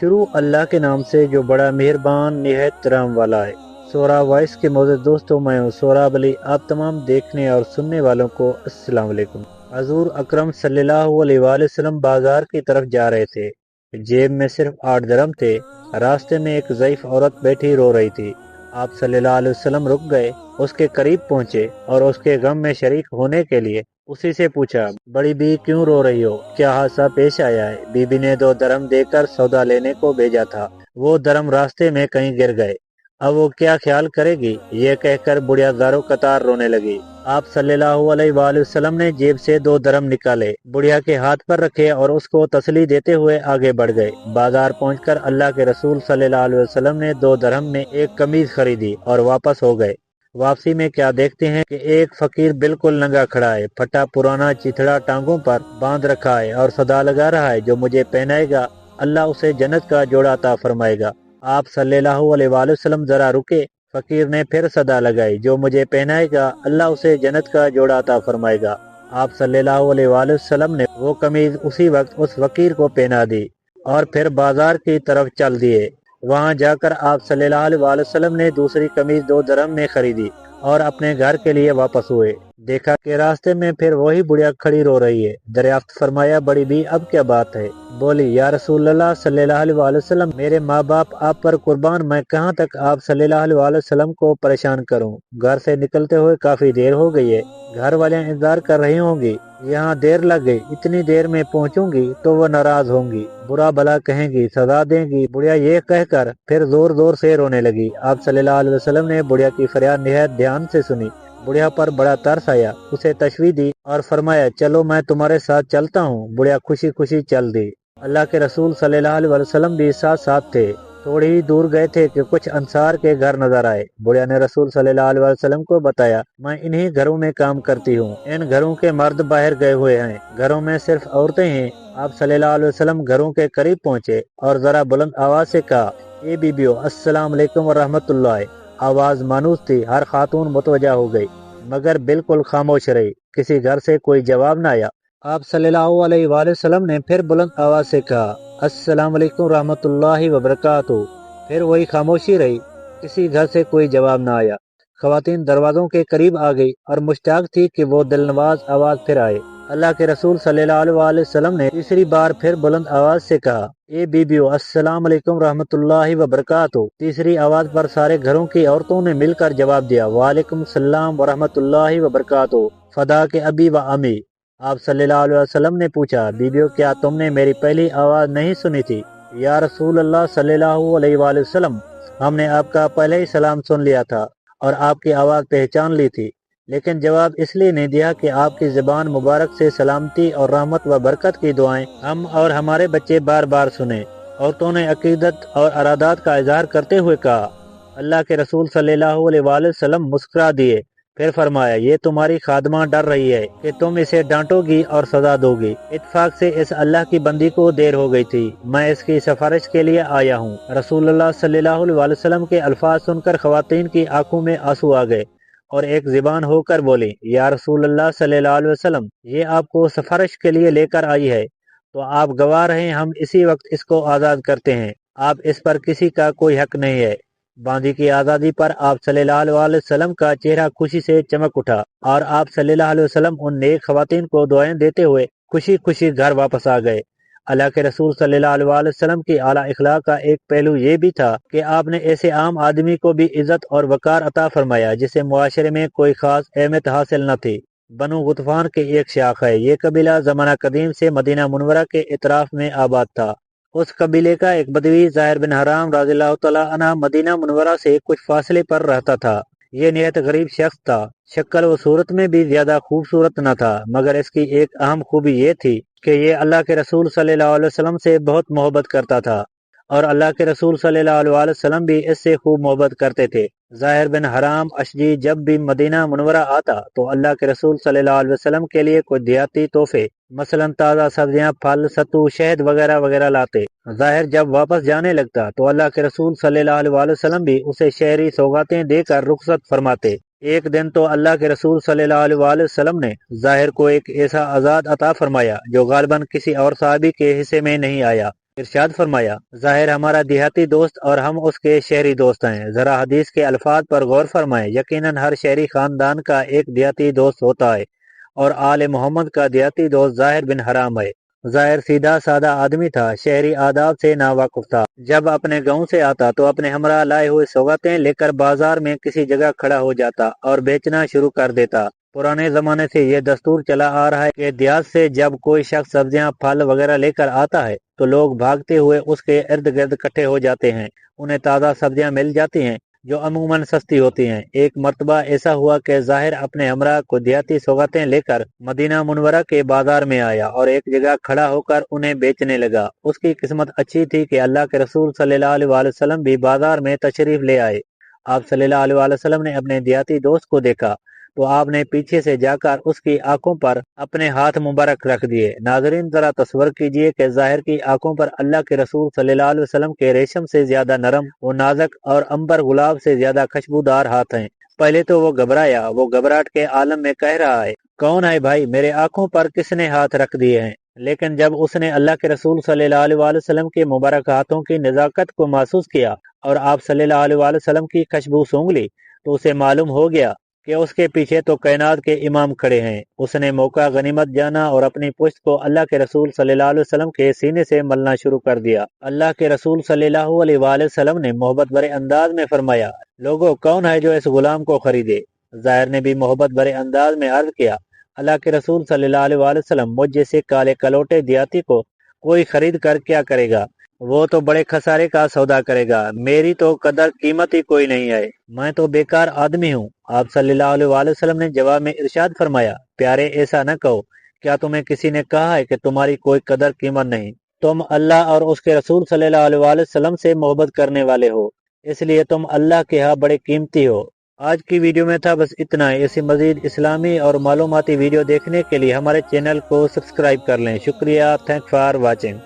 شروع اللہ کے نام سے جو بڑا مہربان نہایت کرم والا ہے۔ سورہ وائس کے معزز دوستوں، میں ہوں سورہ علی۔ آپ تمام دیکھنے اور سننے والوں کو السلام علیکم۔ حضور اکرم صلی اللہ علیہ وآلہ وسلم بازار کی طرف جا رہے تھے۔ جیب میں صرف 8 درہم تھے۔ راستے میں ایک ضعیف عورت بیٹھی رو رہی تھی۔ آپ صلی اللہ علیہ وسلم رک گئے، اس کے قریب پہنچے اور اس کے غم میں شریک ہونے کے لیے اسی سے پوچھا، بڑی بی کیوں رو رہی ہو؟ کیا حادثہ پیش آیا ہے؟ بی بی نے 2 درہم دے کر سودا لینے کو بھیجا تھا، وہ درہم راستے میں کہیں گر گئے، اب وہ کیا خیال کرے گی؟ یہ کہہ کر بڑھیا زاروں قطار رونے لگی۔ آپ صلی اللہ علیہ وآلہ وسلم نے جیب سے 2 درہم نکالے، بڑھیا کے ہاتھ پر رکھے اور اس کو تسلی دیتے ہوئے آگے بڑھ گئے۔ بازار پہنچ کر اللہ کے رسول صلی اللہ علیہ وسلم نے 2 درہم میں ایک قمیض خریدی اور واپس ہو گئے۔ واپسی میں کیا دیکھتے ہیں کہ ایک فقیر بالکل ننگا کھڑا ہے، پھٹا پرانا چتھڑا ٹانگوں پر باندھ رکھا ہے اور صدا لگا رہا ہے، جو مجھے پہنائے گا اللہ اسے جنت کا جوڑا عطا فرمائے گا۔ آپ صلی اللہ علیہ وآلہ وسلم ذرا رکے، فقیر نے پھر صدا لگائی، جو مجھے پہنائے گا اللہ اسے جنت کا جوڑا عطا فرمائے گا۔ آپ صلی اللہ علیہ وآلہ وسلم نے وہ قمیض اسی وقت اس فقیر کو پہنا دی اور پھر بازار کی طرف چل دیے۔ وہاں جا کر آپ صلی اللہ علیہ وآلہ وسلم نے دوسری قمیض 2 درہم میں خریدی اور اپنے گھر کے لیے واپس ہوئے۔ دیکھا کہ راستے میں پھر وہی بڑھیا کھڑی رو رہی ہے۔ دریافت فرمایا، بڑی بی اب کیا بات ہے؟ بولی، یا رسول اللہ صلی اللہ علیہ وآلہ وسلم، میرے ماں باپ آپ پر قربان، میں کہاں تک آپ صلی اللہ علیہ وآلہ وسلم کو پریشان کروں؟ گھر سے نکلتے ہوئے کافی دیر ہو گئی ہے، گھر والے انتظار کر رہی ہوں گی، یہاں دیر لگ گئی، اتنی دیر میں پہنچوں گی تو وہ ناراض ہوں گی، برا بھلا کہیں گی، سزا دیں گی۔ بڑھیا یہ کہہ کر پھر زور زور سے رونے لگی۔ آپ صلی اللہ علیہ وسلم نے بڑھیا کی فریاد نہایت دھیان سے سنی۔ بڑھیا پر بڑا ترس آیا، اسے تشویح دی اور فرمایا، چلو میں تمہارے ساتھ چلتا ہوں۔ بڑھیا خوشی خوشی چل دی۔ اللہ کے رسول صلی اللہ علیہ وسلم بھی ساتھ ساتھ تھے۔ تھوڑی ہی دور گئے تھے کہ کچھ انصار کے گھر نظر آئے۔ بڑھیا نے رسول صلی اللہ علیہ وسلم کو بتایا، میں انہی گھروں میں کام کرتی ہوں، ان گھروں کے مرد باہر گئے ہوئے ہیں، گھروں میں صرف عورتیں ہیں۔ آپ صلی اللہ علیہ وسلم گھروں کے قریب پہنچے اور ذرا بلند آواز سے کہا، اے بیبیو السلام علیکم ورحمۃ اللہ۔ آواز مانوس تھی، ہر خاتون متوجہ ہو گئی، مگر بالکل خاموش رہی، کسی گھر سے کوئی جواب نہ آیا۔ آپ صلی اللہ علیہ وآلہ وسلم نے پھر بلند آواز سے کہا، السلام علیکم ورحمۃ اللہ وبرکاتہ۔ پھر وہی خاموشی رہی، کسی گھر سے کوئی جواب نہ آیا۔ خواتین دروازوں کے قریب آ گئی اور مشتاق تھی کہ وہ دل نواز آواز پھر آئے۔ اللہ کے رسول صلی اللہ علیہ وآلہ وسلم نے تیسری بار پھر بلند آواز سے کہا، اے بیبیو السلام علیکم ورحمۃ اللہ وبرکاتہ۔ تیسری آواز پر سارے گھروں کی عورتوں نے مل کر جواب دیا، وعلیکم السلام ورحمۃ اللہ وبرکاتہ، فدا کے ابی و امی۔ آپ صلی اللہ علیہ وسلم نے پوچھا، بیبیو کیا تم نے میری پہلی آواز نہیں سنی تھی؟ یا رسول اللہ صلی اللہ علیہ وآلہ وسلم، ہم نے آپ کا پہلے ہی سلام سن لیا تھا اور آپ کی آواز پہچان لی تھی، لیکن جواب اس لیے نہیں دیا کہ آپ کی زبان مبارک سے سلامتی اور رحمت و برکت کی دعائیں ہم اور ہمارے بچے بار بار سنیں۔ عورتوں نے عقیدت اور ارادات کا اظہار کرتے ہوئے کہا۔ اللہ کے رسول صلی اللہ علیہ وآلہ وسلم مسکرا دیے، پھر فرمایا، یہ تمہاری خادمہ ڈر رہی ہے کہ تم اسے ڈانٹو گی اور سزا دو گی۔ اتفاق سے اس اللہ کی بندی کو دیر ہو گئی تھی، میں اس کی سفارش کے لیے آیا ہوں۔ رسول اللہ صلی اللہ علیہ وآلہ وسلم کے الفاظ سن کر خواتین کی آنکھوں میں آنسو آ گئے اور ایک زبان ہو کر بولی، یا رسول اللہ صلی اللہ علیہ وسلم، یہ آپ کو سفارش کے لیے لے کر آئی ہے تو آپ گواہ رہیں، ہم اسی وقت اس کو آزاد کرتے ہیں، آپ اس پر کسی کا کوئی حق نہیں ہے۔ باندی کی آزادی پر آپ صلی اللہ علیہ وسلم کا چہرہ خوشی سے چمک اٹھا اور آپ صلی اللہ علیہ وسلم ان نیک خواتین کو دعائیں دیتے ہوئے خوشی خوشی گھر واپس آ گئے۔ اللہ کے رسول صلی اللہ علیہ وسلم کی اعلیٰ اخلاق کا ایک پہلو یہ بھی تھا کہ آپ نے ایسے عام آدمی کو بھی عزت اور وقار عطا فرمایا جسے معاشرے میں کوئی خاص اہمیت حاصل نہ تھی۔ بنو غطفان کی ایک شاخ ہے، یہ قبیلہ زمانہ قدیم سے مدینہ منورہ کے اطراف میں آباد تھا۔ اس قبیلے کا ایک بدوی زاہر بن حرام رضی اللہ تعالیٰ عنہ مدینہ منورہ سے کچھ فاصلے پر رہتا تھا۔ یہ نہایت غریب شخص تھا، شکل و صورت میں بھی زیادہ خوبصورت نہ تھا، مگر اس کی ایک اہم خوبی یہ تھی کہ یہ اللہ کے رسول صلی اللہ علیہ وسلم سے بہت محبت کرتا تھا اور اللہ کے رسول صلی اللہ علیہ وسلم بھی اس سے خوب محبت کرتے تھے۔ زاہر بن حرام اشجی جب بھی مدینہ منورہ آتا تو اللہ کے رسول صلی اللہ علیہ وسلم کے لیے کچھ دیہاتی تحفے، مثلا تازہ سبزیاں، پھل، ستو، شہد وغیرہ وغیرہ لاتے۔ ظاہر جب واپس جانے لگتا تو اللہ کے رسول صلی اللہ علیہ وسلم بھی اسے شہری سوغاتیں دے کر رخصت فرماتے۔ ایک دن تو اللہ کے رسول صلی اللہ علیہ وسلم نے ظاہر کو ایک ایسا آزاد عطا فرمایا جو غالباً کسی اور صحابی کے حصے میں نہیں آیا۔ ارشاد فرمایا، ظاہر ہمارا دیہاتی دوست اور ہم اس کے شہری دوست ہیں۔ ذرا حدیث کے الفاظ پر غور فرمائیں۔ یقیناً ہر شہری خاندان کا ایک دیہاتی دوست ہوتا ہے، اور آل محمد کا دیہاتی دوست ظاہر بن حرام ہے۔ ظاہر سیدھا سادہ آدمی تھا، شہری آداب سے ناواقف تھا۔ جب اپنے گاؤں سے آتا تو اپنے ہمراہ لائے ہوئے سوغاتیں لے کر بازار میں کسی جگہ کھڑا ہو جاتا اور بیچنا شروع کر دیتا۔ پرانے زمانے سے یہ دستور چلا آ رہا ہے کہ دیہات سے جب کوئی شخص سبزیاں پھل وغیرہ لے کر آتا ہے تو لوگ بھاگتے ہوئے اس کے ارد گرد اکٹھے ہو جاتے ہیں۔ انہیں تازہ سبزیاں مل جاتی ہیں جو عموماً سستی ہوتی ہیں۔ ایک مرتبہ ایسا ہوا کہ ظاہر اپنے ہمراہ کو دیہاتی سوغاتیں لے کر مدینہ منورہ کے بازار میں آیا اور ایک جگہ کھڑا ہو کر انہیں بیچنے لگا۔ اس کی قسمت اچھی تھی کہ اللہ کے رسول صلی اللہ علیہ وسلم بھی بازار میں تشریف لے آئے۔ آپ صلی اللہ علیہ وسلم نے اپنے دیہاتی دوست کو دیکھا تو آپ نے پیچھے سے جا کر اس کی آنکھوں پر اپنے ہاتھ مبارک رکھ دیے۔ ناظرین ذرا تصور کیجئے کہ ظاہر کی آنکھوں پر اللہ کے رسول صلی اللہ علیہ وسلم کے ریشم سے زیادہ نرم و نازک اور عنبر گلاب سے زیادہ خوشبودار ہاتھ ہیں۔ پہلے تو وہ گھبرایا، وہ گھبراہٹ کے عالم میں کہہ رہا ہے، کون ہے بھائی، میرے آنکھوں پر کس نے ہاتھ رکھ دیے ہیں؟ لیکن جب اس نے اللہ کے رسول صلی اللہ علیہ وسلم کے مبارک ہاتھوں کی نزاکت کو محسوس کیا اور آپ صلی اللہ علیہ وسلم کی خوشبو سونگھ لی تو اسے معلوم ہو گیا کہ اس کے پیچھے تو کائنات کے امام کھڑے ہیں۔ اس نے موقع غنیمت جانا اور اپنی پشت کو اللہ کے رسول صلی اللہ علیہ وسلم کے سینے سے ملنا شروع کر دیا۔ اللہ کے رسول صلی اللہ علیہ وسلم نے محبت بھرے انداز میں فرمایا، لوگوں کون ہے جو اس غلام کو خریدے؟ ظاہر نے بھی محبت بھرے انداز میں عرض کیا، اللہ کے رسول صلی اللہ علیہ وسلم، مجھ جیسے کالے کلوٹے دیہاتی کو کوئی خرید کر کیا کرے گا؟ وہ تو بڑے خسارے کا سودا کرے گا، میری تو قدر قیمت ہی کوئی نہیں ہے، میں تو بیکار آدمی ہوں۔ آپ صلی اللہ علیہ وسلم نے جواب میں ارشاد فرمایا، پیارے ایسا نہ کہو، کیا تمہیں کسی نے کہا ہے کہ تمہاری کوئی قدر قیمت نہیں؟ تم اللہ اور اس کے رسول صلی اللہ علیہ وسلم سے محبت کرنے والے ہو، اس لیے تم اللہ کے ہاں بڑے قیمتی ہو۔ آج کی ویڈیو میں تھا بس اتنا ہی۔ ایسی مزید اسلامی اور معلوماتی ویڈیو دیکھنے کے لیے ہمارے چینل کو سبسکرائب کر لیں۔ شکریہ، تھینک فار واچنگ۔